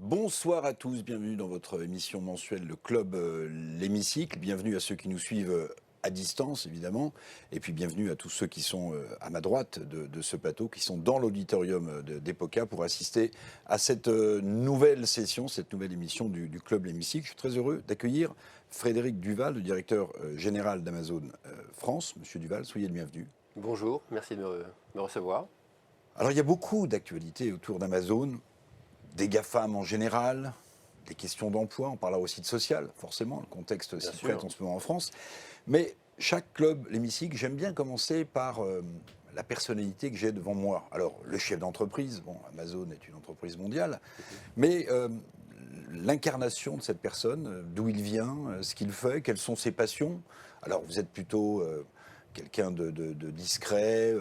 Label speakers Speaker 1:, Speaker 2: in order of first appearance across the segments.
Speaker 1: Bonsoir à tous, bienvenue dans votre émission mensuelle Le Club L'Hémicycle. Bienvenue à ceux qui nous suivent à distance, évidemment. Et puis bienvenue à tous ceux qui sont à ma droite de ce plateau, qui sont dans l'auditorium d'Epoca pour assister à cette nouvelle session, cette nouvelle émission du Club L'Hémicycle. Je suis très heureux d'accueillir Frédéric Duval, le directeur général d'Amazon France. Monsieur Duval, soyez le bienvenu.
Speaker 2: Bonjour, merci de me recevoir.
Speaker 1: Alors il y a beaucoup d'actualités autour d'Amazon. Des GAFAM en général, des questions d'emploi, on parlera aussi de social, forcément, le contexte s'y prête en ce moment en France. Mais chaque club, l'hémicycle, j'aime bien commencer par la personnalité que j'ai devant moi. Alors, le chef d'entreprise, bon, Amazon est une entreprise mondiale, mais l'incarnation de cette personne, d'où il vient, ce qu'il fait, quelles sont ses passions. Alors, vous êtes plutôt quelqu'un de discret,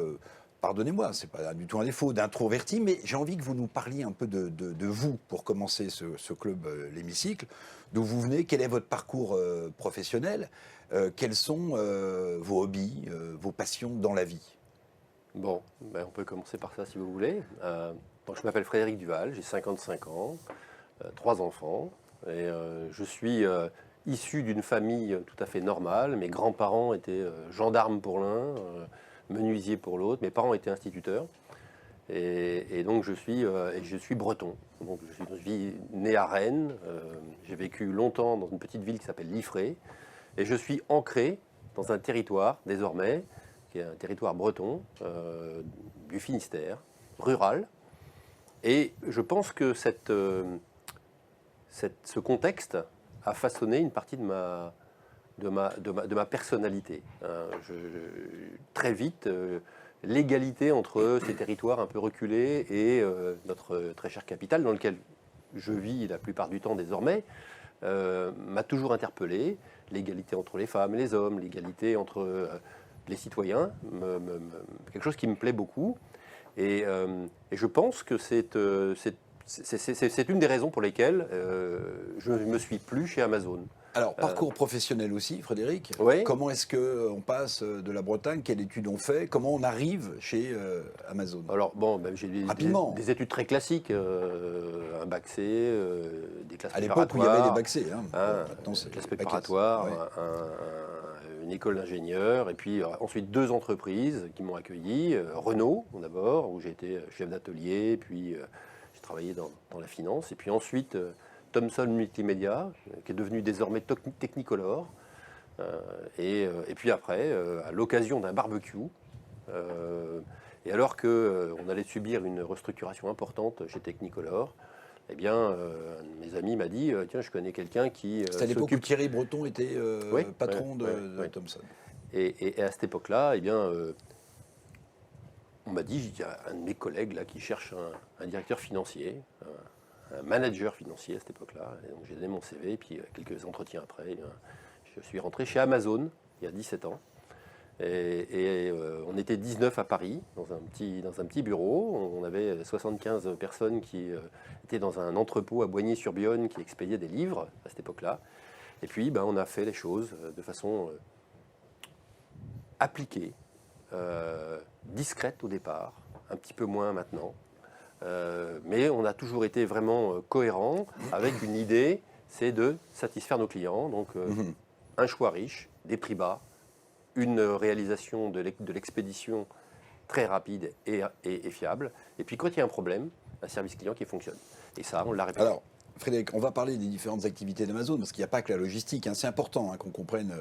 Speaker 1: pardonnez-moi, c'est pas du tout un défaut, d'introverti, mais j'ai envie que vous nous parliez un peu de vous pour commencer ce club, l'hémicycle. D'où vous venez, quel est votre parcours professionnel, quels sont vos hobbies, vos passions dans la vie?
Speaker 2: Bon, on peut commencer par ça si vous voulez. Je m'appelle Frédéric Duval, j'ai 55 ans, 3 enfants, et je suis issu d'une famille tout à fait normale. Mes grands-parents étaient gendarmes pour l'un, menuisier pour l'autre, mes parents étaient instituteurs. Et donc je suis breton. Donc je suis né à Rennes. J'ai vécu longtemps dans une petite ville qui s'appelle Liffré. Et je suis ancré dans un territoire désormais, qui est un territoire breton, du Finistère, rural. Et je pense que ce contexte a façonné une partie de ma personnalité. Très vite, l'égalité entre ces territoires un peu reculés et notre très chère capitale, dans lequel je vis la plupart du temps désormais, m'a toujours interpellé. L'égalité entre les femmes et les hommes, l'égalité entre les citoyens, quelque chose qui me plaît beaucoup. Et je pense que c'est une des raisons pour lesquelles je ne me suis plus chez Amazon.
Speaker 1: Alors, parcours professionnel aussi, Frédéric.
Speaker 2: Oui.
Speaker 1: Comment est-ce qu'on passe de la Bretagne? Quelle étude on fait? Comment on arrive chez Amazon?
Speaker 2: Alors, j'ai des études très classiques, un bac C, des classes
Speaker 1: à
Speaker 2: préparatoires.
Speaker 1: À l'époque où il y avait des bacs C.
Speaker 2: Classes préparatoires, une école d'ingénieur, et puis ensuite 2 entreprises qui m'ont accueilli. Renault, d'abord, où j'ai été chef d'atelier, puis j'ai travaillé dans la finance, et puis ensuite Thomson Multimédia, qui est devenu désormais Technicolor. Et puis après, à l'occasion d'un barbecue, et alors qu'on allait subir une restructuration importante chez Technicolor, eh bien, un de mes amis m'a dit tiens, je connais quelqu'un qui.
Speaker 1: C'était à l'époque où Thierry Breton était patron de Thomson.
Speaker 2: Et à cette époque-là, eh bien, on m'a dit il y a un de mes collègues là qui cherche un directeur financier. Un manager financier à cette époque-là. Et donc j'ai donné mon CV, et puis quelques entretiens après, je suis rentré chez Amazon il y a 17 ans. Et on était 19 à Paris, dans un petit bureau. On avait 75 personnes qui étaient dans un entrepôt à Boigny-sur-Bionne qui expédiait des livres à cette époque-là. Et puis on a fait les choses de façon appliquée, discrète au départ, un petit peu moins maintenant. Mais on a toujours été vraiment cohérent avec une idée, c'est de satisfaire nos clients. Donc un choix riche, des prix bas, une réalisation de l'expédition très rapide et fiable. Et puis quand il y a un problème, un service client qui fonctionne. Et ça, on l'a répété.
Speaker 1: Alors, Frédéric, on va parler des différentes activités d'Amazon, parce qu'il n'y a pas que la logistique. C'est important qu'on comprenne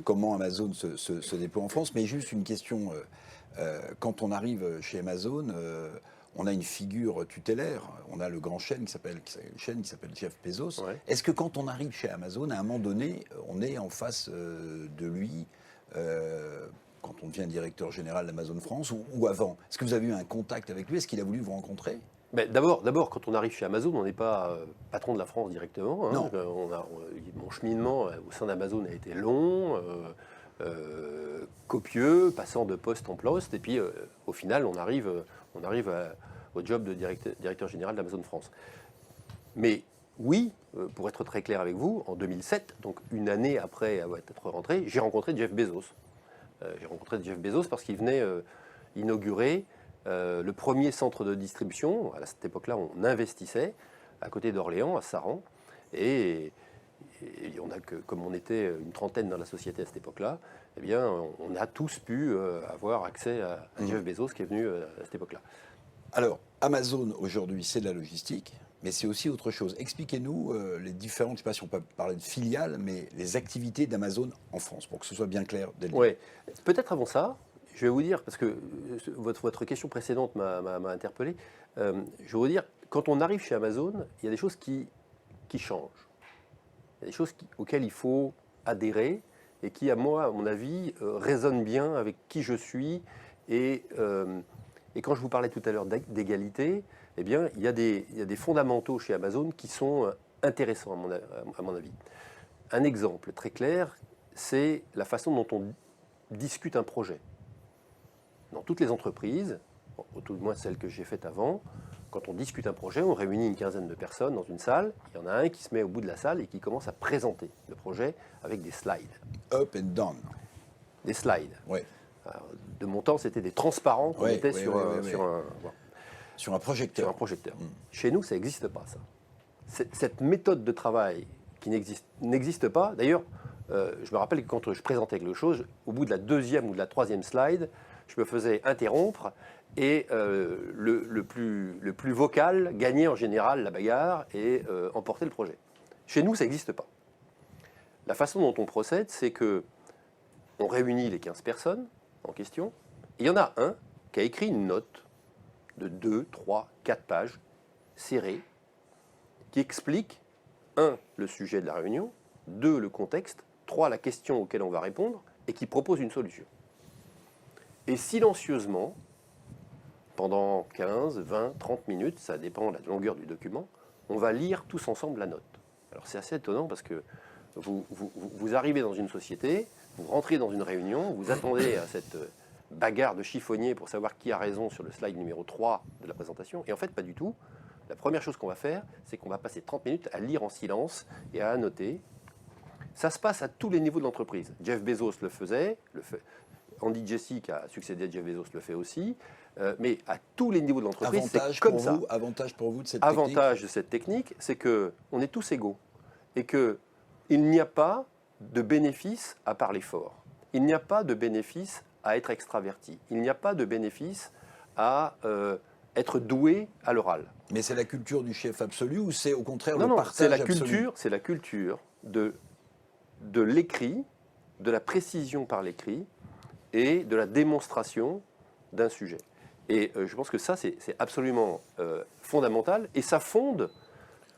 Speaker 1: comment Amazon se déploie en France. Mais juste une question, quand on arrive chez Amazon, on a une figure tutélaire, on a le grand chêne qui s'appelle Jeff Bezos. Ouais. Est-ce que quand on arrive chez Amazon, à un moment donné, on est en face de lui, quand on devient directeur général d'Amazon France, ou avant? Est-ce que vous avez eu un contact avec lui? Est-ce qu'il a voulu vous rencontrer?
Speaker 2: D'abord, quand on arrive chez Amazon, on n'est pas patron de la France directement.
Speaker 1: Non.
Speaker 2: Mon cheminement au sein d'Amazon a été long, copieux, passant de poste en poste, et puis au final, on arrive au job de directeur général d'Amazon France. Mais oui, pour être très clair avec vous, en 2007, donc une année après être rentré, j'ai rencontré Jeff Bezos. Parce qu'il venait inaugurer le premier centre de distribution. À cette époque-là, on investissait à côté d'Orléans, à Saran. Et on a que, comme on était une trentaine dans la société à cette époque-là, eh bien, on a tous pu avoir accès à Jeff Bezos qui est venu à cette époque-là.
Speaker 1: Alors, Amazon aujourd'hui, c'est de la logistique, mais c'est aussi autre chose. Expliquez-nous les différentes, je ne sais pas si on peut parler de filiales, mais les activités d'Amazon en France, pour que ce soit bien clair dès le début.
Speaker 2: Ouais. Peut-être avant ça, je vais vous dire, parce que votre question précédente m'a interpellé, je vais vous dire, quand on arrive chez Amazon, il y a des choses qui changent. Il y a des choses auxquelles il faut adhérer et qui, à mon avis, résonnent bien avec qui je suis. Et quand je vous parlais tout à l'heure d'égalité, eh bien, il y a des fondamentaux chez Amazon qui sont intéressants, à mon avis. Un exemple très clair, c'est la façon dont on discute un projet. Dans toutes les entreprises, au tout moins celles que j'ai faites avant, quand on discute un projet, on réunit une quinzaine de personnes dans une salle. Il y en a un qui se met au bout de la salle et qui commence à présenter le projet avec des slides.
Speaker 1: Up and down.
Speaker 2: Des slides.
Speaker 1: Ouais.
Speaker 2: Alors, de mon temps, c'était des transparents qu'on mettait sur
Speaker 1: un projecteur.
Speaker 2: Chez nous, ça n'existe pas, ça. Cette méthode de travail qui n'existe pas, d'ailleurs, je me rappelle que quand je présentais quelque chose, au bout de la deuxième ou de la troisième slide, je me faisais interrompre et le plus vocal gagnait en général la bagarre et emportait le projet. Chez nous, ça n'existe pas. La façon dont on procède, c'est que on réunit les 15 personnes en question, et il y en a un qui a écrit une note de 2, 3, 4 pages, serrée, qui explique, 1, le sujet de la réunion, 2, le contexte, 3, la question auquel on va répondre, et qui propose une solution. Et silencieusement, pendant 15, 20, 30 minutes, ça dépend de la longueur du document, on va lire tous ensemble la note. Alors c'est assez étonnant parce que vous arrivez dans une société, vous rentrez dans une réunion, vous attendez à cette bagarre de chiffonnier pour savoir qui a raison sur le slide numéro 3 de la présentation, et en fait pas du tout. La première chose qu'on va faire, c'est qu'on va passer 30 minutes à lire en silence et à annoter. Ça se passe à tous les niveaux de l'entreprise. Jeff Bezos le faisait, Andy Jassy, qui a succédé à Jeff Bezos, le fait aussi, mais à tous les niveaux de l'entreprise, c'est comme ça.
Speaker 1: Avantage pour vous de cette
Speaker 2: technique.
Speaker 1: Avantage
Speaker 2: de cette technique, c'est qu'on est tous égaux et qu'il n'y a pas de bénéfice à parler fort. Il n'y a pas de bénéfice à être extraverti. Il n'y a pas de bénéfice à être doué à l'oral.
Speaker 1: Mais c'est la culture du chef absolu ou c'est au contraire
Speaker 2: le
Speaker 1: partage absolu ?
Speaker 2: C'est la culture de l'écrit, de la précision par l'écrit et de la démonstration d'un sujet. Et je pense que ça, c'est absolument fondamental et ça fonde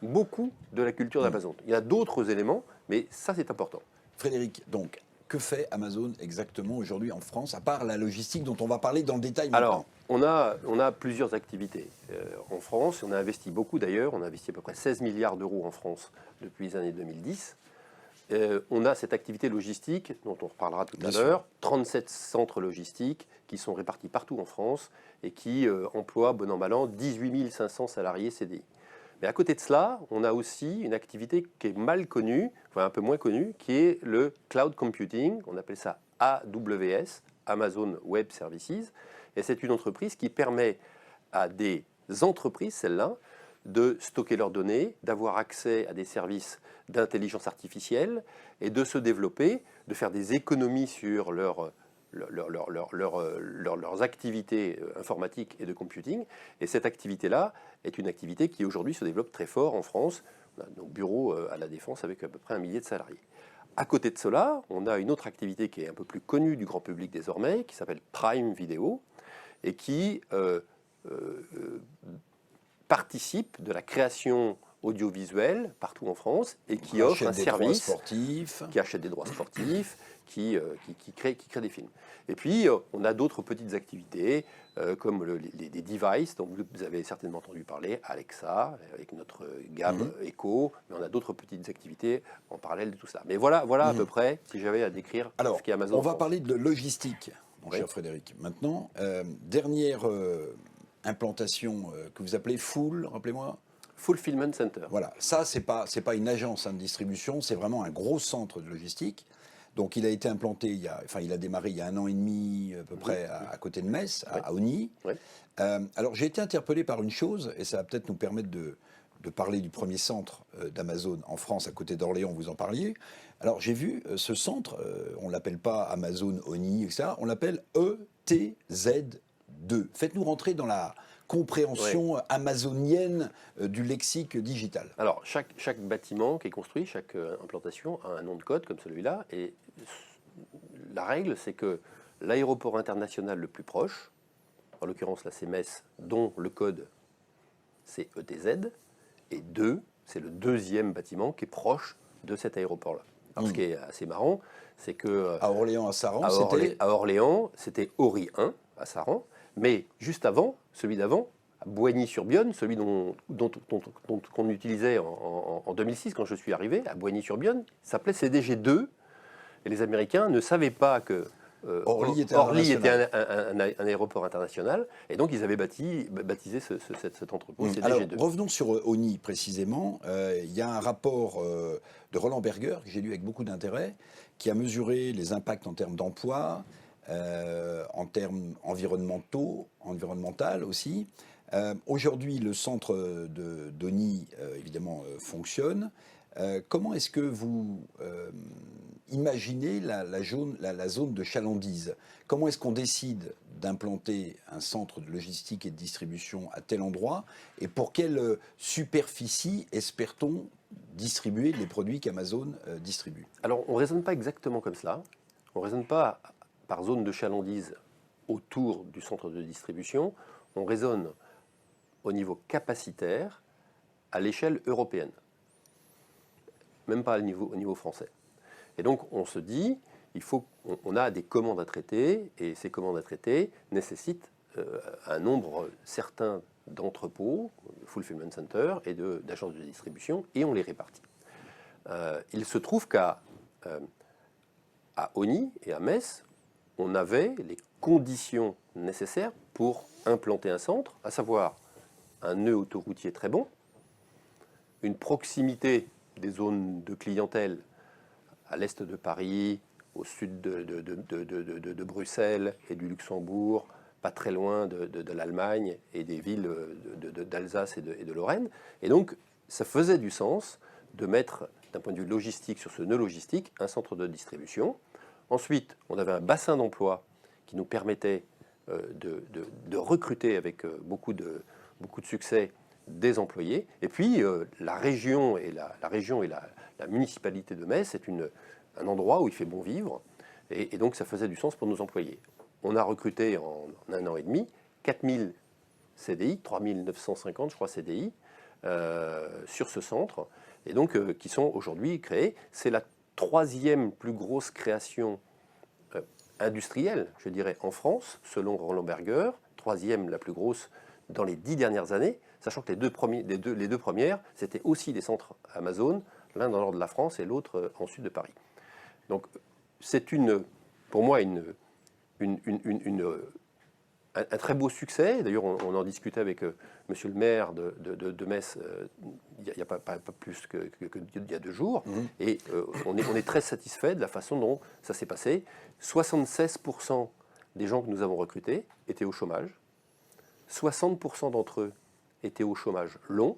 Speaker 2: beaucoup de la culture d'Amazon. Il y a d'autres éléments, mais ça, c'est important.
Speaker 1: Frédéric, donc, que fait Amazon exactement aujourd'hui en France, à part la logistique dont on va parler dans le détail maintenant ?
Speaker 2: Alors, on a plusieurs activités en France. On a investi beaucoup d'ailleurs. On a investi à peu près 16 milliards d'euros en France depuis les années 2010. On a cette activité logistique dont on reparlera tout à l'heure, 37 centres logistiques qui sont répartis partout en France et qui emploient, bon an mal an, 18 500 salariés CDI. Mais à côté de cela, on a aussi une activité qui est mal connue, enfin un peu moins connue, qui est le cloud computing, on appelle ça AWS, Amazon Web Services, et c'est une entreprise qui permet à des entreprises, celles-là, de stocker leurs données, d'avoir accès à des services d'intelligence artificielle et de se développer, de faire des économies sur leurs activités informatiques et de computing. Et cette activité-là est une activité qui aujourd'hui se développe très fort en France. On a nos bureaux à la Défense avec à peu près 1 millier de salariés. À côté de cela, on a une autre activité qui est un peu plus connue du grand public désormais, qui s'appelle Prime Video, et qui participe de la création audiovisuelle partout en France et qui offre un service, qui achète des droits sportifs, qui crée des films. Et puis, on a d'autres petites activités comme les devices dont vous avez certainement entendu parler, Alexa, avec notre gamme Echo, mais on a d'autres petites activités en parallèle de tout ça. Mais voilà à peu près, si j'avais à décrire ce qu'est Amazon.
Speaker 1: On va parler de logistique, mon cher Frédéric. Maintenant, dernière implantation que vous appelez Full, rappelez-moi.
Speaker 2: Fulfillment Center.
Speaker 1: Voilà, ça, c'est pas une agence de distribution, c'est vraiment un gros centre de logistique. Donc, il a été implanté, il a démarré il y a 1 an et demi, à peu près, à côté de Metz, à Ogny. Alors, j'ai été interpellé par une chose, et ça va peut-être nous permettre de de parler du premier centre d'Amazon en France, à côté d'Orléans, vous en parliez. Alors j'ai vu ce centre, on ne l'appelle pas Amazon Oni, etc., on l'appelle ETZ2. Faites-nous rentrer dans la compréhension amazonienne du lexique digital.
Speaker 2: Alors, chaque bâtiment qui est construit, chaque implantation a un nom de code comme celui-là. Et la règle, c'est que l'aéroport international le plus proche, en l'occurrence là c'est Metz, dont le code c'est ETZ, et 2, c'est le deuxième bâtiment qui est proche de cet aéroport-là. Alors, ce qui est assez marrant, c'est que
Speaker 1: à Orléans, à Saran,
Speaker 2: à Orléans, c'était Ori 1 à Saran, mais juste avant, celui d'avant, à Boigny-sur-Bionne, celui qu'on utilisait en 2006 quand je suis arrivé, à Boigny-sur-Bionne, s'appelait CDG 2, et les Américains ne savaient pas que
Speaker 1: Orly était
Speaker 2: un aéroport international, et donc ils avaient baptisé cet entrepôt CDG2.
Speaker 1: Alors, revenons sur Oni précisément. Il y a un rapport de Roland Berger, que j'ai lu avec beaucoup d'intérêt, qui a mesuré les impacts en termes d'emploi, en termes environnementaux, environnemental aussi. Aujourd'hui, le centre d'Oni, évidemment, fonctionne. Comment est-ce que vous imaginez la zone de chalandise? Comment est-ce qu'on décide d'implanter un centre de logistique et de distribution à tel endroit? Et pour quelle superficie espère-t-on distribuer les produits qu'Amazon distribue?
Speaker 2: Alors, on ne raisonne pas exactement comme cela. On ne raisonne pas par zone de chalandise autour du centre de distribution. On raisonne au niveau capacitaire à l'échelle européenne. Même pas au niveau français. Et donc on se dit, on a des commandes à traiter, et ces commandes à traiter nécessitent un nombre certain d'entrepôts, fulfillment center et d'agences de distribution, et on les répartit. Il se trouve qu'à Oni et à Metz, on avait les conditions nécessaires pour implanter un centre, à savoir un nœud autoroutier très bon, une proximité des zones de clientèle à l'est de Paris, au sud de Bruxelles et du Luxembourg, pas très loin de l'Allemagne et des villes d'Alsace et de Lorraine. Et donc, ça faisait du sens de mettre, d'un point de vue logistique, sur ce nœud logistique, un centre de distribution. Ensuite, on avait un bassin d'emploi qui nous permettait de recruter avec beaucoup de succès des employés. Et puis, la région et la municipalité de Metz, c'est un endroit où il fait bon vivre. Et donc, ça faisait du sens pour nos employés. On a recruté en un an et demi 4000 CDI, 3950, je crois, CDI, sur ce centre, et donc qui sont aujourd'hui créés. C'est la troisième plus grosse création industrielle, je dirais, en France, selon Roland Berger, troisième la plus grosse dans les 10 dernières années, sachant que les deux premières, c'était aussi des centres Amazon, l'un dans le nord de la France et l'autre en sud de Paris. Donc c'est pour moi un très beau succès. D'ailleurs, on en discutait avec monsieur le maire de Metz il n'y a pas plus qu'il y a 2 jours. Et on est très satisfait de la façon dont ça s'est passé. 76% des gens que nous avons recrutés étaient au chômage. 60% d'entre eux étaient au chômage longue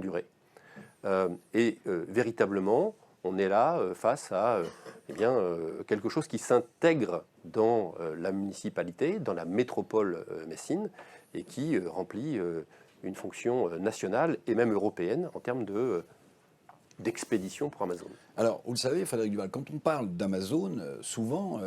Speaker 2: durée. Véritablement, on est là face à quelque chose qui s'intègre dans la municipalité, dans la métropole messine, et qui remplit une fonction nationale et même européenne en termes d'expédition pour Amazon.
Speaker 1: Alors, vous le savez, Frédéric Duval, quand on parle d'Amazon, souvent,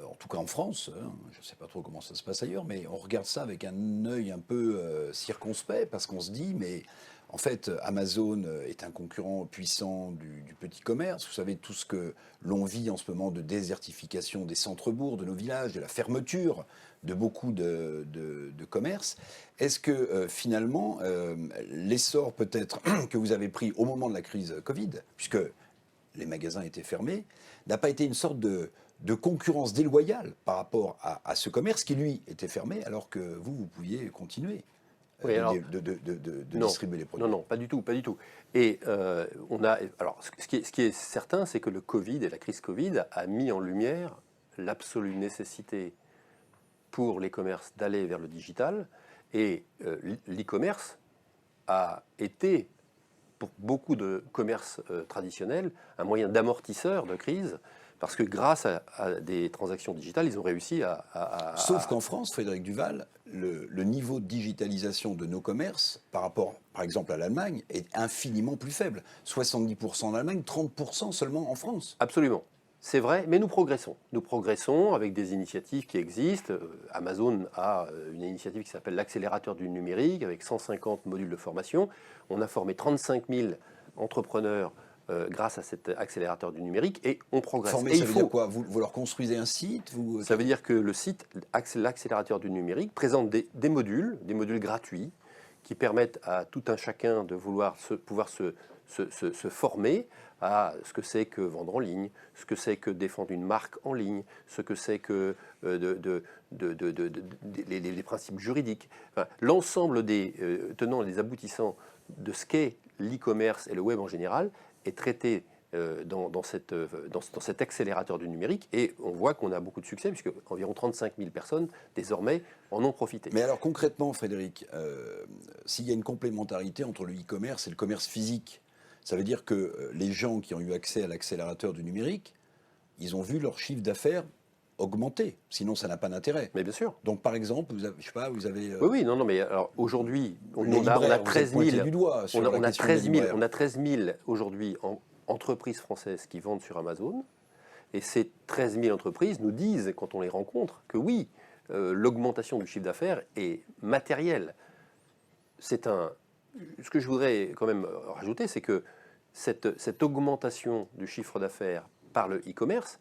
Speaker 1: en tout cas en France, je ne sais pas trop comment ça se passe ailleurs, mais on regarde ça avec un œil un peu circonspect, parce qu'on se dit, mais en fait, Amazon est un concurrent puissant du petit commerce. Vous savez, tout ce que l'on vit en ce moment de désertification des centres-bourgs, de nos villages, de la fermeture de beaucoup de commerces. Est-ce que finalement, l'essor peut-être que vous avez pris au moment de la crise Covid, puisque les magasins étaient fermés, n'a pas été une sorte de concurrence déloyale par rapport à ce commerce qui, lui, était fermé, alors que vous pouviez continuer de distribuer les produits?
Speaker 2: Non, pas du tout. Et ce qui est certain, c'est que le Covid et la crise Covid a mis en lumière l'absolue nécessité pour les commerces d'aller vers le digital. Et l'e-commerce a été, pour beaucoup de commerces traditionnels, un moyen d'amortisseur de crise, parce que grâce à des transactions digitales, ils ont réussi
Speaker 1: Sauf qu'en France, Frédéric Duval, le niveau de digitalisation de nos commerces, par rapport, par exemple, à l'Allemagne, est infiniment plus faible. 70% en Allemagne, 30% seulement en France.
Speaker 2: Absolument. C'est vrai, mais nous progressons. Nous progressons avec des initiatives qui existent. Amazon a une initiative qui s'appelle l'accélérateur du numérique, avec 150 modules de formation. On a formé 35 000 entrepreneurs grâce à cet accélérateur du numérique et on progresse.
Speaker 1: Former, ça veut dire quoi vous leur construisez un site
Speaker 2: Ça veut dire que le site, l'accélérateur du numérique, présente des modules gratuits qui permettent à tout un chacun de pouvoir se former à ce que c'est que vendre en ligne, ce que c'est que défendre une marque en ligne, ce que c'est que les principes juridiques. Enfin, l'ensemble des tenants et des aboutissants de ce qu'est l'e-commerce et le web en général est traité dans cet accélérateur du numérique, et on voit qu'on a beaucoup de succès puisque environ 35 000 personnes désormais en ont profité.
Speaker 1: Mais alors concrètement, Frédéric, s'il y a une complémentarité entre le e-commerce et le commerce physique, ça veut dire que les gens qui ont eu accès à l'accélérateur du numérique, ils ont vu leur chiffre d'affaires augmenter. Sinon, ça n'a pas d'intérêt.
Speaker 2: Mais bien sûr.
Speaker 1: Donc, par exemple, vous avez, je sais pas, vous avez.
Speaker 2: Oui, non, mais alors aujourd'hui, on
Speaker 1: a
Speaker 2: 13 000.
Speaker 1: Du doigt sur
Speaker 2: on a 13 000. On a 13 000 aujourd'hui entreprises françaises qui vendent sur Amazon. Et ces 13 000 entreprises nous disent, quand on les rencontre, que oui, l'augmentation du chiffre d'affaires est matérielle. Ce que je voudrais quand même rajouter, c'est que cette augmentation du chiffre d'affaires par le e-commerce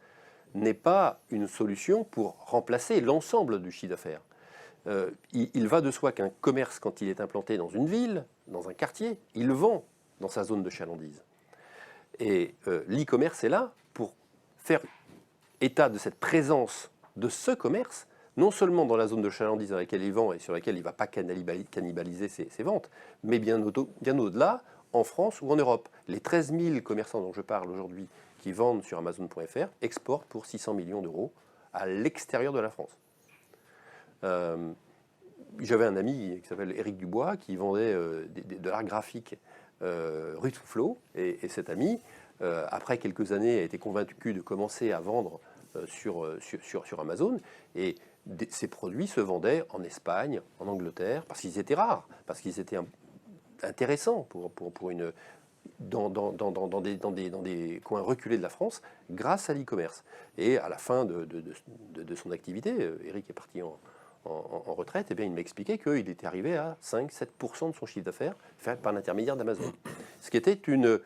Speaker 2: n'est pas une solution pour remplacer l'ensemble du chiffre d'affaires. Il va de soi qu'un commerce, quand il est implanté dans une ville, dans un quartier, il vend dans sa zone de chalandise. Et l'e-commerce est là pour faire état de cette présence de ce commerce, non seulement dans la zone de chalandise dans laquelle il vend et sur laquelle il ne va pas cannibaliser ses ventes, mais bien au-delà, en France ou en Europe. Les 13 000 commerçants dont je parle aujourd'hui qui vendent sur Amazon.fr exportent pour 600 millions d'euros à l'extérieur de la France. J'avais un ami qui s'appelle Éric Dubois qui vendait de l'art graphique rue de Soufflot, et cet ami, après quelques années, a été convaincu de commencer à vendre sur Amazon, et ces produits se vendaient en Espagne, en Angleterre, parce qu'ils étaient rares, parce qu'ils étaient intéressants dans des coins reculés de la France, grâce à l'e-commerce. Et à la fin de son activité, Eric est parti en retraite, et bien il m'a expliqué qu'il était arrivé à 5-7% de son chiffre d'affaires fait par l'intermédiaire d'Amazon. Ce qui était une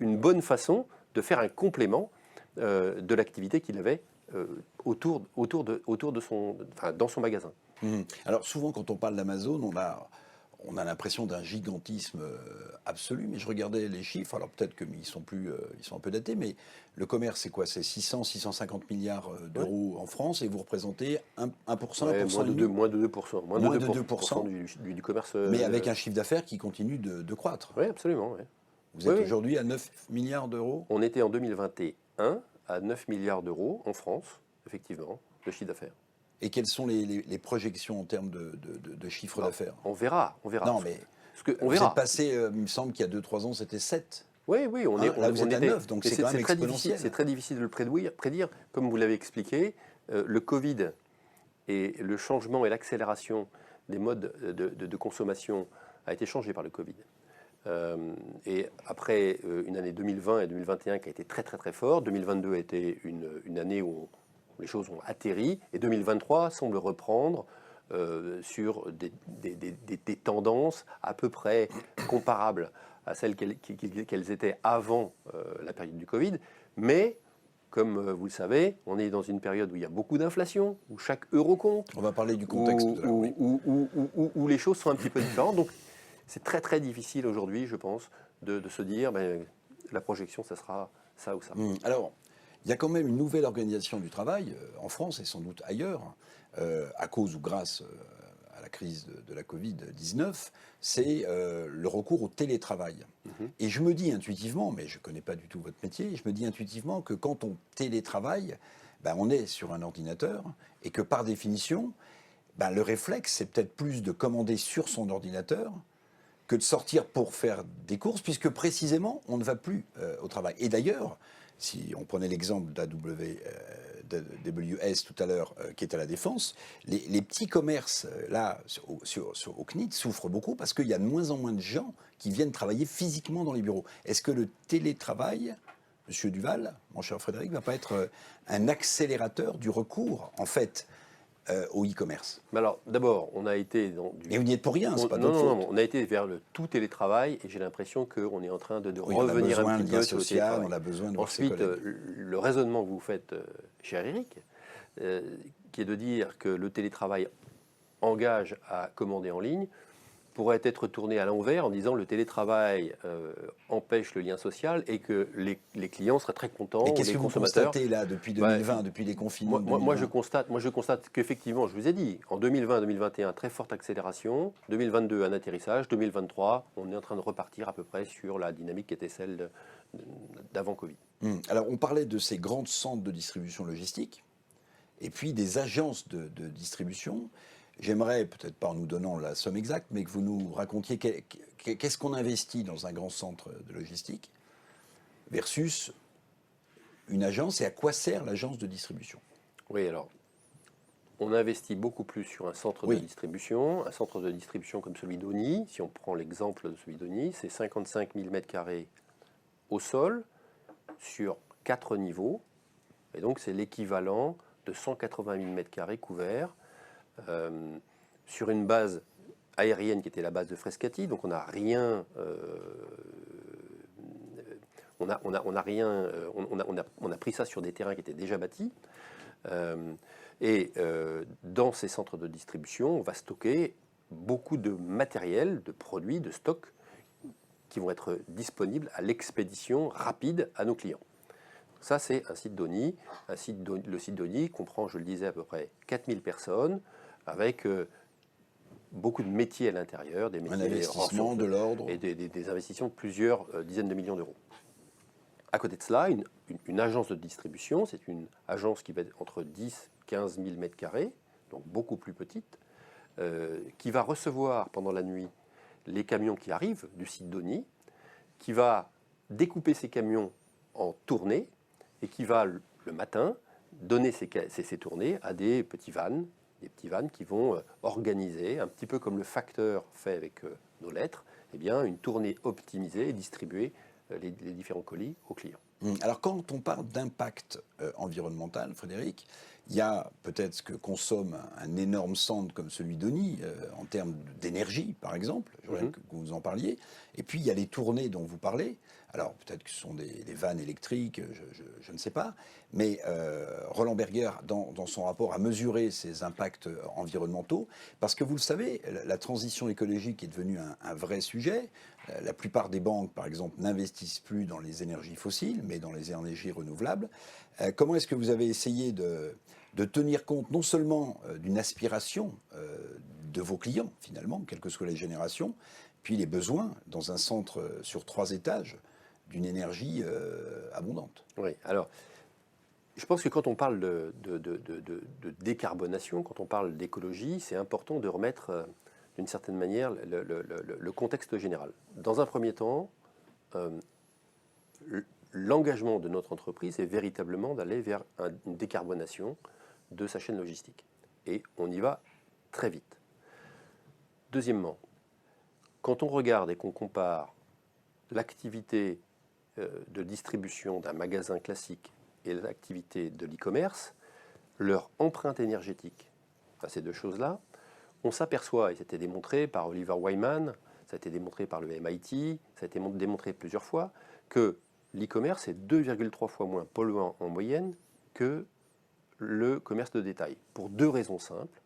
Speaker 2: bonne façon de faire un complément de l'activité qu'il avait dans son magasin.
Speaker 1: Alors souvent quand on parle d'Amazon, on a l'impression d'un gigantisme absolu, mais je regardais les chiffres, alors peut-être qu'ils sont un peu datés, mais le commerce, c'est quoi? C'est 600-650 milliards d'euros en France, et vous représentez 1%, 1%.
Speaker 2: Moins de 2%. Moins de 2% du commerce.
Speaker 1: Mais avec un chiffre d'affaires qui continue de croître.
Speaker 2: Oui, absolument. Oui.
Speaker 1: Vous êtes aujourd'hui à 9 milliards d'euros?
Speaker 2: On était en 2021 à 9 milliards d'euros en France, effectivement, de chiffre d'affaires.
Speaker 1: Et quelles sont les projections en termes de chiffre d'affaires?
Speaker 2: On verra.
Speaker 1: Non, mais vous êtes passé, il me semble qu'il y a 2-3 ans, c'était 7.
Speaker 2: Oui,
Speaker 1: là, vous êtes à 9, donc c'est quand même exponentiel.
Speaker 2: C'est très difficile de le prédire. Comme vous l'avez expliqué, le Covid et le changement et l'accélération des modes de consommation a été changé par le Covid. Et après une année 2020 et 2021 qui a été très très très fort, 2022 a été une année où les choses ont atterri, et 2023 semble reprendre sur des tendances à peu près comparables à celles qu'elles étaient avant la période du Covid. Mais, comme vous le savez, on est dans une période où il y a beaucoup d'inflation, où chaque euro compte.
Speaker 1: On va parler du contexte.
Speaker 2: Où les choses sont un petit peu différentes. Donc, c'est très très difficile aujourd'hui, je pense, de se dire la projection, ça sera ça ou ça.
Speaker 1: Alors, il y a quand même une nouvelle organisation du travail en France et sans doute ailleurs, à cause ou grâce à la crise de la Covid-19, c'est le recours au télétravail. Et je me dis intuitivement, mais je ne connais pas du tout votre métier, je me dis intuitivement que quand on télétravaille, on est sur un ordinateur et que par définition, le réflexe, c'est peut-être plus de commander sur son ordinateur que de sortir pour faire des courses, puisque précisément, on ne va plus au travail. Et d'ailleurs, si on prenait l'exemple d'AWS tout à l'heure, qui est à la Défense, les petits commerces, là, au CNIT, souffrent beaucoup parce qu'il y a de moins en moins de gens qui viennent travailler physiquement dans les bureaux. Est-ce que le télétravail, Monsieur Duval, mon cher Frédéric, ne va pas être un accélérateur du recours, en fait, au e-commerce?
Speaker 2: Alors, d'abord, on a été dans
Speaker 1: Et vous n'y êtes pour rien, c'est pas
Speaker 2: non,
Speaker 1: notre
Speaker 2: non,
Speaker 1: faute.
Speaker 2: non, on a été vers le tout télétravail et j'ai l'impression qu'on est en train de
Speaker 1: Oui,
Speaker 2: revenir un petit
Speaker 1: de lien
Speaker 2: peu sur le
Speaker 1: social,
Speaker 2: télétravail.
Speaker 1: on a besoin de voir ses
Speaker 2: Ensuite,
Speaker 1: collègues.
Speaker 2: le raisonnement que vous faites, cher Eric, qui est de dire que le télétravail engage à commander en ligne, pourrait être tourné à l'envers en disant le télétravail empêche le lien social et que les clients seraient très contents,
Speaker 1: Et qu'est-ce
Speaker 2: les
Speaker 1: que vous
Speaker 2: consommateurs.
Speaker 1: constatez là depuis 2020, depuis les confinements de 2020?
Speaker 2: Moi, je constate qu'effectivement, je vous ai dit, en 2020-2021, très forte accélération, 2022, un atterrissage, 2023, on est en train de repartir à peu près sur la dynamique qui était celle d'avant Covid.
Speaker 1: Alors, on parlait de ces grands centres de distribution logistique et puis des agences de distribution. J'aimerais, peut-être pas en nous donnant la somme exacte, mais que vous nous racontiez qu'est-ce qu'on investit dans un grand centre de logistique versus une agence et à quoi sert l'agence de distribution.
Speaker 2: Oui, alors, on investit beaucoup plus sur un centre de distribution. Un centre de distribution comme celui d'Osny, si on prend l'exemple de celui d'Osny, c'est 55 000 m² au sol sur 4 niveaux. Et donc, c'est l'équivalent de 180 000 m² couverts sur une base aérienne qui était la base de Frascati. Donc, on n'a rien... On a pris ça sur des terrains qui étaient déjà bâtis. Dans ces centres de distribution, on va stocker beaucoup de matériel, de produits, de stocks qui vont être disponibles à l'expédition rapide à nos clients. Ça, c'est un site d'Osny. Le site d'Osny comprend, je le disais, à peu près 4000 personnes, avec beaucoup de métiers à l'intérieur, des métiers
Speaker 1: un investissement de l'ordre
Speaker 2: et des investissements de plusieurs dizaines de millions d'euros. À côté de cela, une agence de distribution, c'est une agence qui va être entre 10 et 15 000 m², donc beaucoup plus petite, qui va recevoir pendant la nuit les camions qui arrivent du site d'Osny, qui va découper ces camions en tournées et qui va, le matin, donner ces tournées à des petits vannes qui vont organiser, un petit peu comme le facteur fait avec nos lettres, eh bien, une tournée optimisée et distribuée les différents colis aux clients.
Speaker 1: Alors quand on parle d'impact environnemental, Frédéric, il y a peut-être ce que consomme un énorme centre comme celui d'Osny en termes d'énergie, par exemple, je voudrais que vous en parliez, et puis il y a les tournées dont vous parlez. Alors peut-être que ce sont des vannes électriques, je ne sais pas, mais Roland Berger, dans son rapport, a mesuré ces impacts environnementaux, parce que vous le savez, la transition écologique est devenue un vrai sujet. La plupart des banques, par exemple, n'investissent plus dans les énergies fossiles, mais dans les énergies renouvelables. Comment est-ce que vous avez essayé de tenir compte non seulement d'une aspiration de vos clients, finalement, quelles que soient les générations, puis les besoins dans un centre sur 3 étages d'une énergie abondante?
Speaker 2: Oui, alors, je pense que quand on parle de décarbonation, quand on parle d'écologie, c'est important de remettre, d'une certaine manière, le contexte général. Dans un premier temps, l'engagement de notre entreprise est véritablement d'aller vers une décarbonation de sa chaîne logistique. Et on y va très vite. Deuxièmement, quand on regarde et qu'on compare l'activité de distribution d'un magasin classique et l'activité de l'e-commerce, leur empreinte énergétique à ces deux choses-là, on s'aperçoit, et c'était démontré par Oliver Wyman, ça a été démontré par le MIT, ça a été démontré plusieurs fois, que l'e-commerce est 2,3 fois moins polluant en moyenne que le commerce de détail, pour deux raisons simples.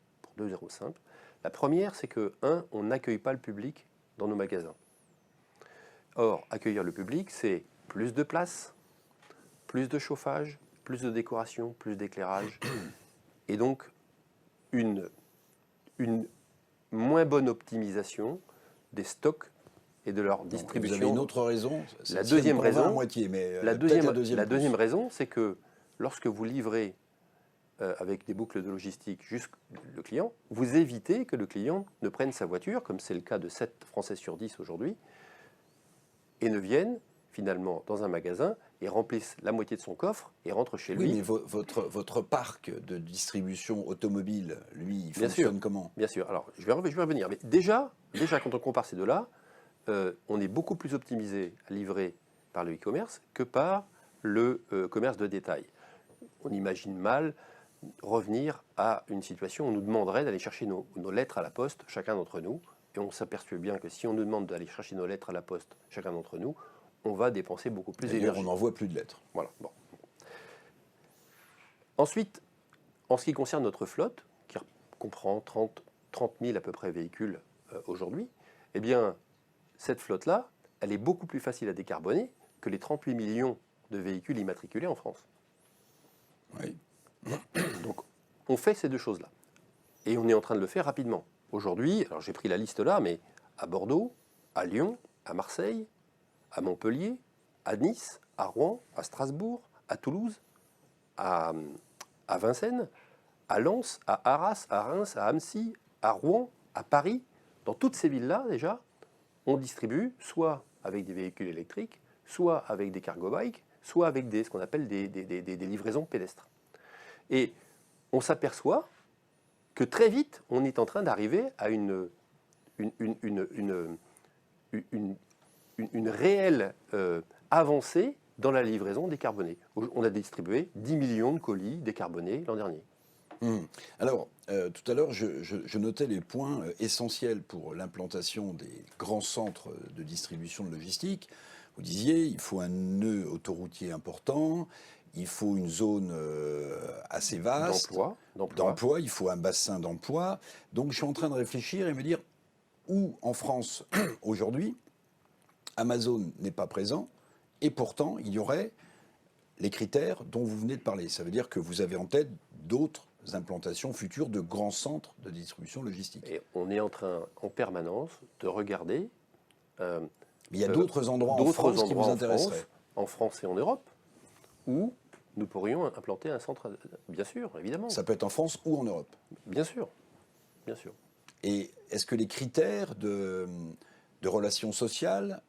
Speaker 2: La première, c'est que, on n'accueille pas le public dans nos magasins. Or, accueillir le public, c'est plus de place, plus de chauffage, plus de décoration, plus d'éclairage, et donc une moins bonne optimisation des stocks et de leur distribution.
Speaker 1: Vous avez une autre raison?
Speaker 2: La deuxième raison,
Speaker 1: à moitié, mais
Speaker 2: la deuxième raison, c'est que lorsque vous livrez avec des boucles de logistique jusqu'au client, vous évitez que le client ne prenne sa voiture, comme c'est le cas de 7 Français sur 10 aujourd'hui, et ne vienne finalement dans un magasin et remplisse la moitié de son coffre et rentre chez lui.
Speaker 1: Oui, mais votre parc de distribution automobile, lui, il
Speaker 2: Bien
Speaker 1: fonctionne
Speaker 2: sûr,
Speaker 1: comment?
Speaker 2: Bien sûr. Alors, je vais revenir. Mais déjà, quand on compare ces deux-là, on est beaucoup plus optimisé à livrer par le e-commerce que par le commerce de détail. On imagine mal revenir à une situation où on nous demanderait d'aller chercher nos lettres à la poste, chacun d'entre nous, et on s'aperçoit bien que si on nous demande d'aller chercher nos lettres à la poste, chacun d'entre nous, on va dépenser beaucoup plus
Speaker 1: D'ailleurs,
Speaker 2: d'énergie.
Speaker 1: on n'envoie plus de lettres.
Speaker 2: Voilà. Bon. Ensuite, en ce qui concerne notre flotte, qui comprend 30 000 à peu près véhicules aujourd'hui, eh bien, cette flotte-là, elle est beaucoup plus facile à décarboner que les 38 millions de véhicules immatriculés en France.
Speaker 1: Oui.
Speaker 2: Donc, on fait ces deux choses-là. Et on est en train de le faire rapidement. Aujourd'hui, alors j'ai pris la liste là, mais à Bordeaux, à Lyon, à Marseille, à Montpellier, à Nice, à Rouen, à Strasbourg, à Toulouse, à Vincennes, à Lens, à Arras, à Reims, à Annecy, à Rouen, à Paris. Dans toutes ces villes-là, déjà, on distribue soit avec des véhicules électriques, soit avec des cargo bikes, soit avec ce qu'on appelle des livraisons pédestres. Et on s'aperçoit que très vite, on est en train d'arriver à une réelle avancée dans la livraison décarbonée. On a distribué 10 millions de colis décarbonés l'an dernier.
Speaker 1: Alors, tout à l'heure, je notais les points essentiels pour l'implantation des grands centres de distribution de logistique. Vous disiez, il faut un nœud autoroutier important, il faut une zone assez vaste. D'emploi, il faut un bassin d'emploi. Donc, je suis en train de réfléchir et me dire où, en France, aujourd'hui, Amazon n'est pas présent, et pourtant, il y aurait les critères dont vous venez de parler. Ça veut dire que vous avez en tête d'autres implantations futures de grands centres de distribution logistique.
Speaker 2: Et on est en train, en permanence, de regarder...
Speaker 1: Mais il y a d'autres endroits en France qui vous intéresseraient.
Speaker 2: En France et en Europe, où nous pourrions implanter un centre, bien sûr, évidemment.
Speaker 1: Ça peut être en France ou en Europe.
Speaker 2: Bien sûr, bien sûr.
Speaker 1: Et est-ce que les critères de relations sociales,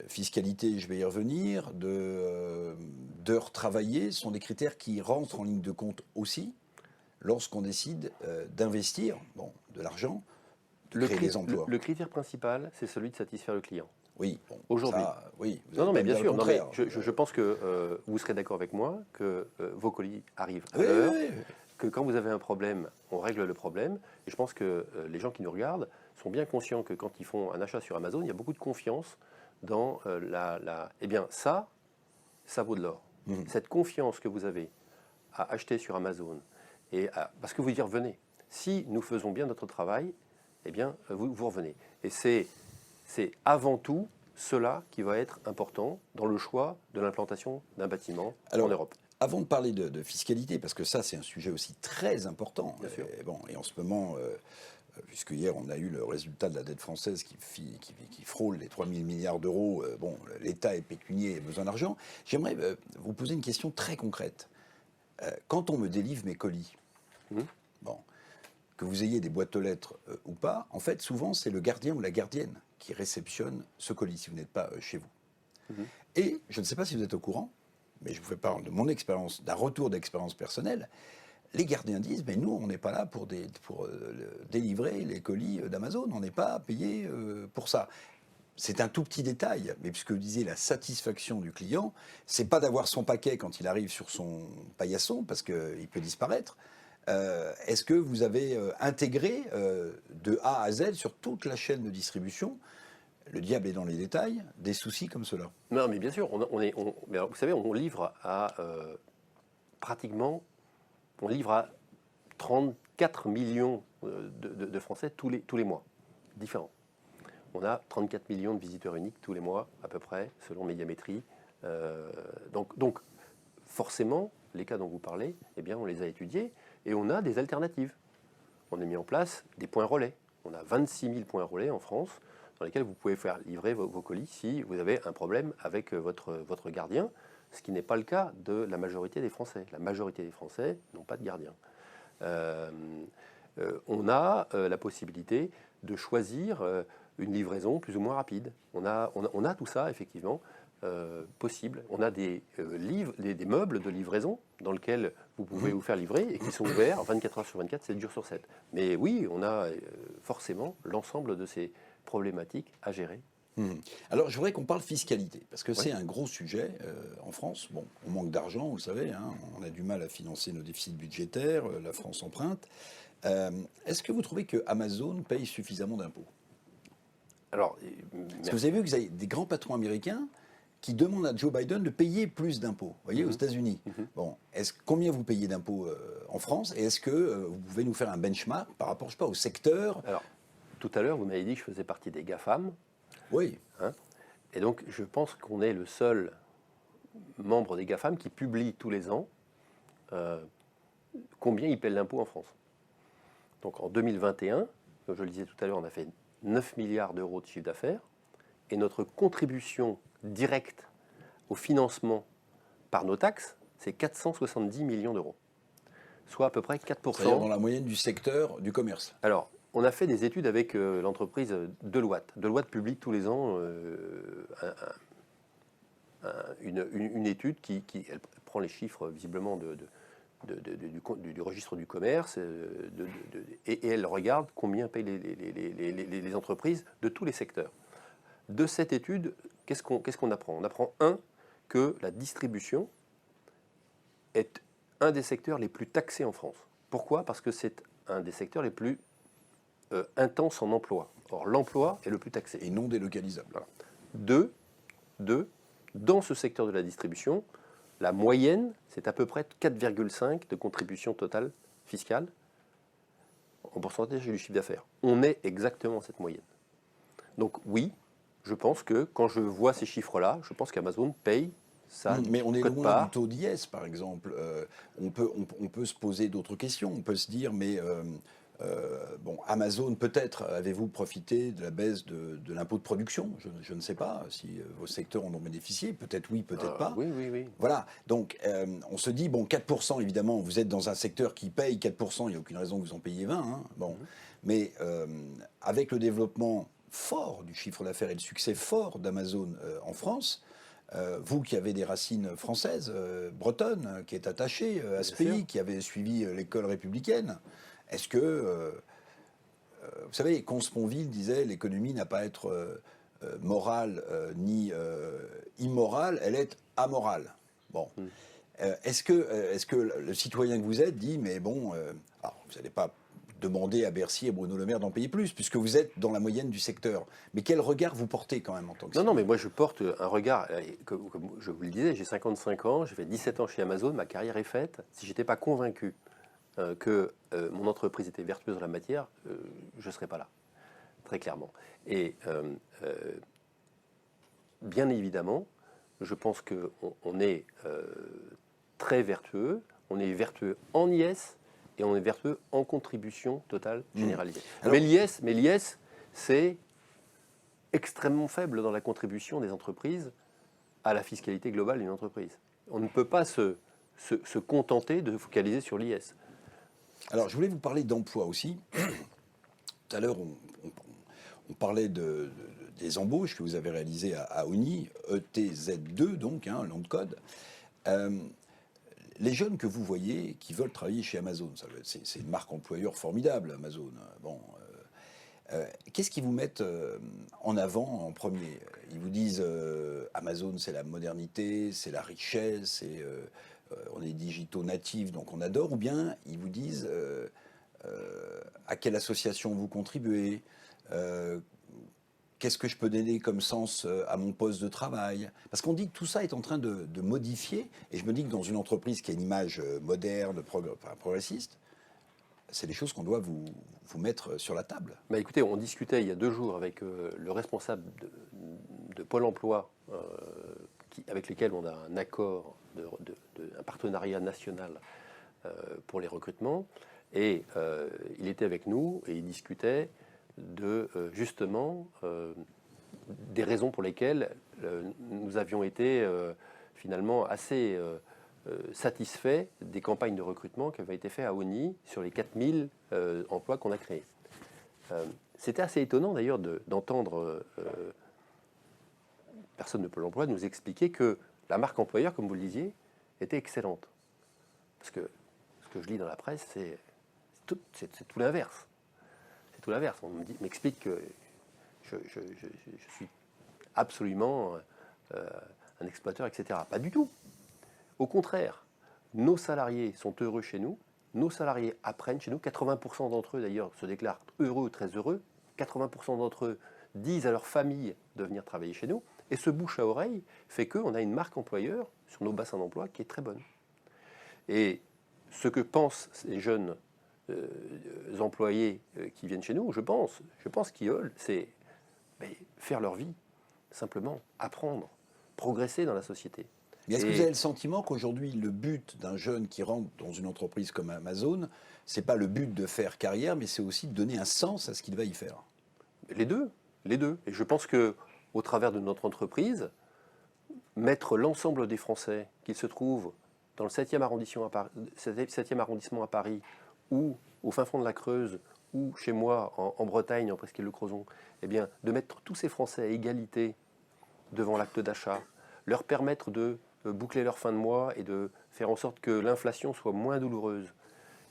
Speaker 1: fiscalité, je vais y revenir, d'heures travaillées, sont des critères qui rentrent en ligne de compte aussi lorsqu'on décide d'investir de l'argent, de créer des emplois?
Speaker 2: Le critère principal, c'est celui de satisfaire le client.
Speaker 1: Oui, bon,
Speaker 2: aujourd'hui.
Speaker 1: Oui,
Speaker 2: non, mais bien sûr. Non, mais je pense que vous serez d'accord avec moi que vos colis arrivent à l'heure, que quand vous avez un problème, on règle le problème. Et je pense que les gens qui nous regardent sont bien conscients que quand ils font un achat sur Amazon, il y a beaucoup de confiance dans Eh bien, ça vaut de l'or. Cette confiance que vous avez à acheter sur Amazon, parce que vous y revenez. Si nous faisons bien notre travail, eh bien, vous revenez. Et c'est avant tout cela qui va être important dans le choix de l'implantation d'un bâtiment en Europe.
Speaker 1: Avant de parler de fiscalité, parce que ça c'est un sujet aussi très important,
Speaker 2: bien sûr.
Speaker 1: Et en ce moment, puisque hier on a eu le résultat de la dette française qui frôle les 3 000 milliards d'euros, l'État est pécunier et a besoin d'argent, j'aimerais vous poser une question très concrète. Quand on me délivre mes colis, que vous ayez des boîtes aux lettres ou pas, en fait, souvent, c'est le gardien ou la gardienne qui réceptionne ce colis, si vous n'êtes pas chez vous. Et je ne sais pas si vous êtes au courant, mais je vous fais part de mon expérience, d'un retour d'expérience personnelle. Les gardiens disent, mais nous, on n'est pas là pour délivrer les colis d'Amazon, on n'est pas payé pour ça. C'est un tout petit détail, mais puisque vous disiez la satisfaction du client, c'est pas d'avoir son paquet quand il arrive sur son paillasson, parce qu'il peut disparaître. Est-ce que vous avez intégré de A à Z sur toute la chaîne de distribution, le diable est dans les détails, des soucis comme cela?
Speaker 2: Non, mais bien sûr. Mais vous savez, on livre à pratiquement, on livre à 34 millions de Français tous les mois, différents. On a 34 millions de visiteurs uniques tous les mois, à peu près, selon Médiamétrie. Donc, forcément, les cas dont vous parlez, eh bien, on les a étudiés et on a des alternatives. On a mis en place des points relais. On a 26 000 points relais en France dans lesquels vous pouvez faire livrer vos colis si vous avez un problème avec votre gardien. ce qui n'est pas le cas de la majorité des Français. La majorité des Français n'ont pas de gardien. On a la possibilité de choisir une livraison plus ou moins rapide. On a tout ça, effectivement, possible. On a des meubles de livraison dans lesquels vous pouvez vous faire livrer et qui sont ouverts 24 heures sur 24, 7 jours sur 7. Mais oui, on a forcément l'ensemble de ces problématiques à gérer.
Speaker 1: Alors, je voudrais qu'on parle fiscalité, parce que c'est un gros sujet en France. Bon, on manque d'argent, vous le savez, hein, on a du mal à financer nos déficits budgétaires, la France emprunte. Est-ce que vous trouvez que Amazon paye suffisamment d'impôts?
Speaker 2: Alors,
Speaker 1: parce que vous avez vu que vous avez des grands patrons américains qui demandent à Joe Biden de payer plus d'impôts, vous voyez, aux États-Unis. Bon, combien vous payez d'impôts en France? Et est-ce que vous pouvez nous faire un benchmark par rapport, je sais pas, au secteur?
Speaker 2: Alors, tout à l'heure, vous m'avez dit que je faisais partie des GAFAM.
Speaker 1: Oui.
Speaker 2: Hein, et donc, je pense qu'on est le seul membre des GAFAM qui publie tous les ans combien il paie l'impôt en France. Donc, en 2021, comme je le disais tout à l'heure, on a fait 9 milliards d'euros de chiffre d'affaires. Et notre contribution directe au financement par nos taxes, c'est 470 millions d'euros. Soit à peu près 4%.
Speaker 1: C'est-à-dire dans la moyenne du secteur du commerce.
Speaker 2: Alors, on a fait des études avec l'entreprise Deloitte. Deloitte publie tous les ans une étude qui elle prend les chiffres visiblement du registre du commerce et elle regarde combien payent les entreprises de tous les secteurs. De cette étude, qu'est-ce qu'on apprend? On apprend, que la distribution est un des secteurs les plus taxés en France. Pourquoi? Parce que c'est un des secteurs les plus intenses en emploi. Or, l'emploi est le plus taxé.
Speaker 1: Et non délocalisable.
Speaker 2: Voilà. Dans ce secteur de la distribution, la moyenne, c'est à peu près 4,5 de contribution totale fiscale en pourcentage du chiffre d'affaires. On est exactement à cette moyenne. Donc oui, je pense que quand je vois ces chiffres-là, je pense qu'Amazon paye ça.
Speaker 1: Mais on est loin du taux d'IS, par exemple. On peut se poser d'autres questions. On peut se dire, mais bon, Amazon, peut-être avez-vous profité de la baisse de l'impôt de production? Je ne sais pas si vos secteurs en ont bénéficié. Peut-être oui, peut-être pas.
Speaker 2: Oui.
Speaker 1: Voilà. Donc, on se dit, bon, 4%, évidemment, vous êtes dans un secteur qui paye 4%, il n'y a aucune raison que vous en payiez 20. Hein. Bon. Mais avec le développement fort du chiffre d'affaires et le succès fort d'Amazon en France, vous qui avez des racines françaises, bretonnes, qui est attaché à ce pays, qui avez suivi l'école républicaine, est-ce que, vous savez, Consponville disait l'économie n'a pas à être morale ni immorale, elle est amorale. Bon. Est-ce que le citoyen que vous êtes dit, mais bon, alors, vous n'allez pas demander à Bercy et Bruno Le Maire d'en payer plus, puisque vous êtes dans la moyenne du secteur. Mais quel regard vous portez quand même en tant que citoyen?
Speaker 2: Non, mais moi je porte un regard, comme je vous le disais, j'ai 55 ans, j'ai fait 17 ans chez Amazon, ma carrière est faite. Si je n'étais pas convaincu que mon entreprise était vertueuse en la matière, je ne serais pas là, très clairement. Et bien évidemment, je pense qu'on est très vertueux, on est vertueux en IS, et on est vertueux en contribution totale généralisée. Alors, mais l'IS, c'est extrêmement faible dans la contribution des entreprises à la fiscalité globale d'une entreprise. On ne peut pas se contenter de se focaliser sur l'IS.
Speaker 1: Alors, je voulais vous parler d'emploi aussi. Tout à l'heure, on parlait des embauches que vous avez réalisées à ONI, ETZ2, donc, le nom de code. Les jeunes que vous voyez qui veulent travailler chez Amazon, c'est une marque employeur formidable, Amazon. Bon, qu'est-ce qu'ils vous mettent en avant en premier? Ils vous disent Amazon, c'est la modernité, c'est la richesse, on est digitaux natifs, donc on adore. Ou bien ils vous disent à quelle association vous contribuez, qu'est-ce que je peux donner comme sens à mon poste de travail? Parce qu'on dit que tout ça est en train de modifier. Et je me dis que dans une entreprise qui a une image moderne, progressiste, c'est des choses qu'on doit vous mettre sur la table.
Speaker 2: Bah écoutez, on discutait il y a 2 jours avec le responsable de Pôle emploi, avec lequel on a un accord, un partenariat national pour les recrutements. Et il était avec nous et il discutait justement des raisons pour lesquelles nous avions été finalement assez satisfait des campagnes de recrutement qui avaient été faites à ONI sur les 4000 emplois qu'on a créés. C'était assez étonnant d'ailleurs d'entendre personne de Pôle emploi nous expliquer que la marque employeur, comme vous le disiez, était excellente. Parce que ce que je lis dans la presse, c'est tout l'inverse. C'est tout l'inverse. On m'explique que je suis absolument un exploiteur, etc. Pas du tout. Au contraire, nos salariés sont heureux chez nous, nos salariés apprennent chez nous, 80% d'entre eux d'ailleurs se déclarent heureux ou très heureux, 80% d'entre eux disent à leur famille de venir travailler chez nous, et ce bouche à oreille fait qu'on a une marque employeur sur nos bassins d'emploi qui est très bonne. Et ce que pensent les jeunes employés qui viennent chez nous, je pense qu'ils veulent, c'est faire leur vie, simplement apprendre, progresser dans la société.
Speaker 1: Mais est-ce que vous avez le sentiment qu'aujourd'hui, le but d'un jeune qui rentre dans une entreprise comme Amazon, c'est pas le but de faire carrière, mais c'est aussi de donner un sens à ce qu'il va y faire?
Speaker 2: Les deux. Et je pense que, au travers de notre entreprise, mettre l'ensemble des Français, qu'ils se trouvent dans le 7e arrondissement à Paris, ou au fin fond de la Creuse, ou chez moi en Bretagne, en Presqu'île-le-Crozon, eh bien, de mettre tous ces Français à égalité devant l'acte d'achat, leur permettre de boucler leur fin de mois et de faire en sorte que l'inflation soit moins douloureuse,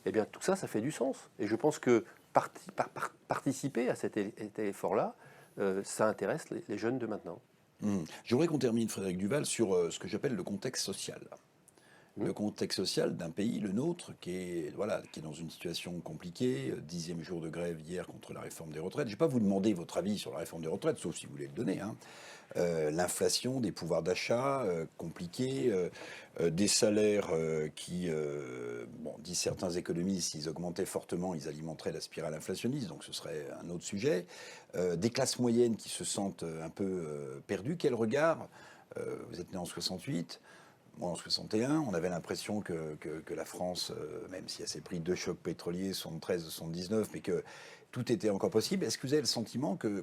Speaker 2: eh bien, tout ça, ça fait du sens. Et je pense que participer à cet effort-là, ça intéresse les jeunes de maintenant.
Speaker 1: Je voudrais qu'on termine, Frédéric Duval, sur ce que j'appelle le contexte social. Le contexte social d'un pays, le nôtre, qui est dans une situation compliquée, 10e jour de grève hier contre la réforme des retraites. Je ne vais pas vous demander votre avis sur la réforme des retraites, sauf si vous voulez le donner. L'inflation, des pouvoirs d'achat compliqués, des salaires qui, disent certains économistes, s'ils augmentaient fortement, ils alimenteraient la spirale inflationniste, donc ce serait un autre sujet. Des classes moyennes qui se sentent un peu perdues. Quel regard vous êtes né en 68. Moi, en 61, on avait l'impression que la France, même si elle s'est pris 2 chocs pétroliers, 73, 79, mais que tout était encore possible. Est-ce que vous avez le sentiment que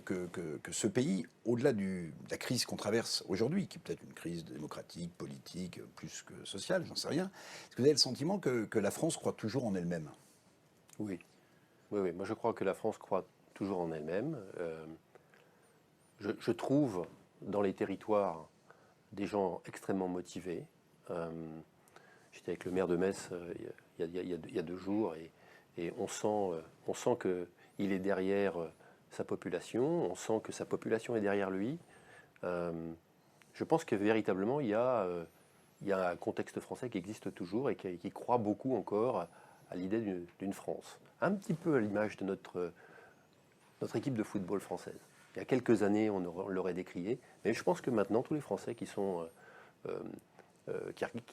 Speaker 1: ce pays, au-delà de la crise qu'on traverse aujourd'hui, qui est peut-être une crise démocratique, politique, plus que sociale, j'en sais rien, est-ce que vous avez le sentiment que la France croit toujours en elle-même?
Speaker 2: Oui. Moi, je crois que la France croit toujours en elle-même. Je trouve dans les territoires des gens extrêmement motivés. J'étais avec le maire de Metz il y a 2 jours et on sent qu'il est derrière sa population, on sent que sa population est derrière lui. Je pense que véritablement il y a un contexte français qui existe toujours et qui croit beaucoup encore à l'idée d'une France. Un petit peu à l'image de notre équipe de football française. Il y a quelques années, on l'aurait décrié, mais je pense que maintenant, tous les Français qui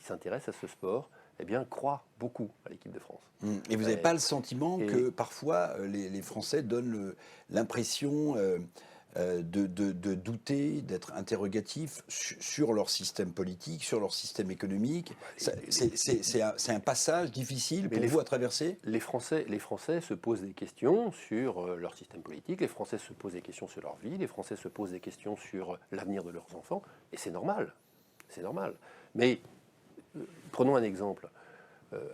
Speaker 2: s'intéressent à ce sport, eh bien, croient beaucoup à l'équipe de France.
Speaker 1: Et vous n'avez pas le sentiment que parfois les Français donnent l'impression de douter, d'être interrogatifs sur leur système politique, sur leur système économique? C'est un passage difficile pour vous à traverser?
Speaker 2: Les Français se posent des questions sur leur système politique, les Français se posent des questions sur leur vie, les Français se posent des questions sur l'avenir de leurs enfants, et c'est normal. C'est normal. Mais prenons un exemple.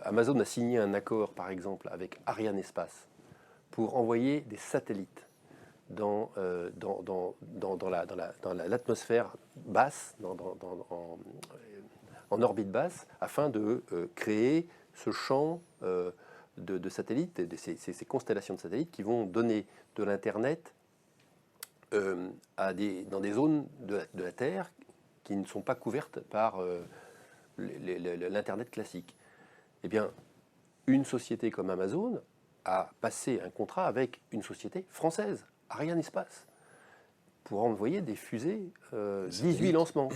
Speaker 2: Amazon a signé un accord, par exemple, avec Ariane Espace pour envoyer des satellites dans l'atmosphère basse, en orbite basse, afin de créer ce champ de satellites, ces constellations de satellites qui vont donner de l'Internet dans des zones de la Terre qui ne sont pas couvertes par l'Internet classique. Eh bien, une société comme Amazon a passé un contrat avec une société française, Ariane Espace, pour envoyer des fusées, 18 lancements. Vous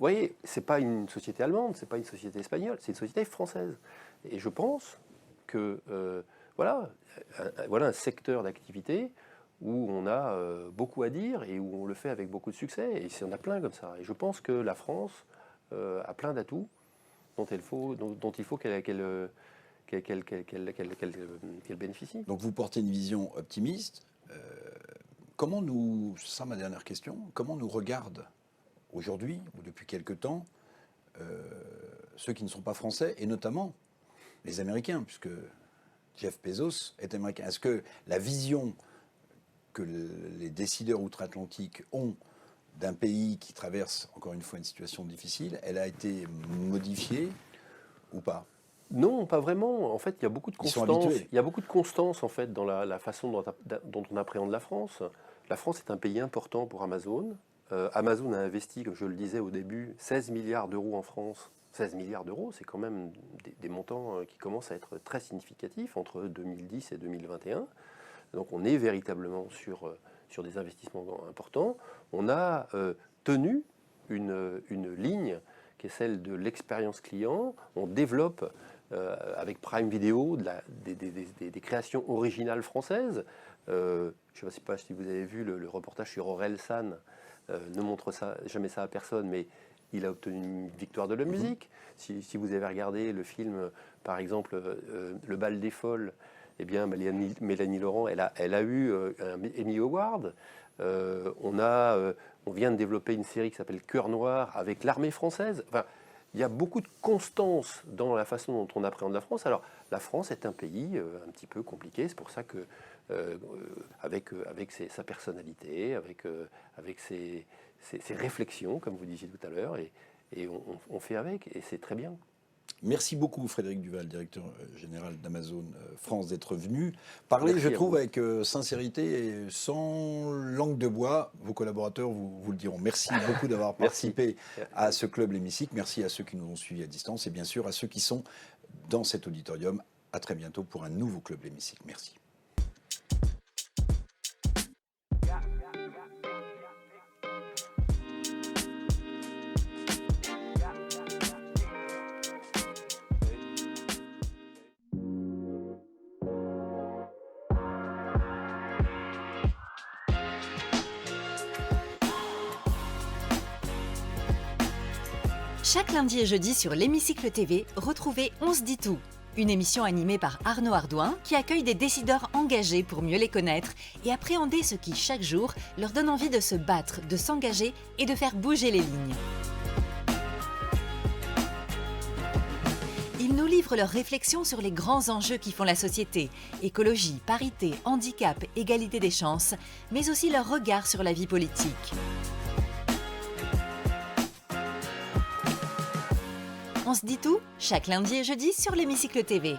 Speaker 2: voyez, ce n'est pas une société allemande, ce n'est pas une société espagnole, c'est une société française. Et je pense que voilà un secteur d'activité où on a beaucoup à dire et où on le fait avec beaucoup de succès. Et il y en a plein comme ça. Et je pense que la France a plein d'atouts dont il faut qu'elle bénéficie.
Speaker 1: Donc vous portez une vision optimiste. C'est ça ma dernière question, comment nous regarde aujourd'hui, ou depuis quelque temps, ceux qui ne sont pas français, et notamment les Américains, puisque Jeff Bezos est américain. Est-ce que la vision que les décideurs outre-Atlantique ont d'un pays qui traverse, encore une fois, une situation difficile, elle a été modifiée ou pas?
Speaker 2: Non, pas vraiment. En fait, il y a beaucoup de
Speaker 1: Ils sont
Speaker 2: constance.
Speaker 1: habitués.
Speaker 2: Il y a beaucoup de constance en fait dans la façon dont on appréhende la France. La France est un pays important pour Amazon. Amazon a investi, comme je le disais au début, 16 milliards d'euros en France. 16 milliards d'euros, c'est quand même des montants qui commencent à être très significatifs entre 2010 et 2021. Donc on est véritablement sur des investissements importants. On a tenu une ligne qui est celle de l'expérience client. On développe avec Prime Video des créations originales françaises. Je ne sais pas si vous avez vu le reportage sur Aurel San, ne montre jamais ça à personne, mais il a obtenu une victoire de la musique. Si vous avez regardé le film, par exemple, Le Bal des Folles, eh bien, Mélanie Laurent, elle a eu un Emmy Award. On vient de développer une série qui s'appelle Cœur Noir avec l'armée française. Enfin, il y a beaucoup de constance dans la façon dont on appréhende la France. Alors, la France est un pays un petit peu compliqué. C'est pour ça que, avec sa personnalité, avec ses réflexions, comme vous disiez tout à l'heure, et on fait avec, et c'est très bien.
Speaker 1: Merci beaucoup Frédéric Duval, directeur général d'Amazon France, d'être venu parler,
Speaker 2: Merci
Speaker 1: je trouve,
Speaker 2: vous.
Speaker 1: avec sincérité et sans langue de bois. Vos collaborateurs vous le diront. Merci beaucoup d'avoir participé à ce club L'Hémicycle. Merci à ceux qui nous ont suivis à distance et bien sûr à ceux qui sont dans cet auditorium. À très bientôt pour un nouveau club L'Hémicycle. Merci.
Speaker 3: Chaque lundi et jeudi sur l'Hémicycle TV, retrouvez On se dit tout, une émission animée par Arnaud Ardouin qui accueille des décideurs engagés pour mieux les connaître et appréhender ce qui, chaque jour, leur donne envie de se battre, de s'engager et de faire bouger les lignes. Ils nous livrent leurs réflexions sur les grands enjeux qui font la société, écologie, parité, handicap, égalité des chances, mais aussi leur regard sur la vie politique. On se dit tout, chaque lundi et jeudi sur l'Hémicycle TV.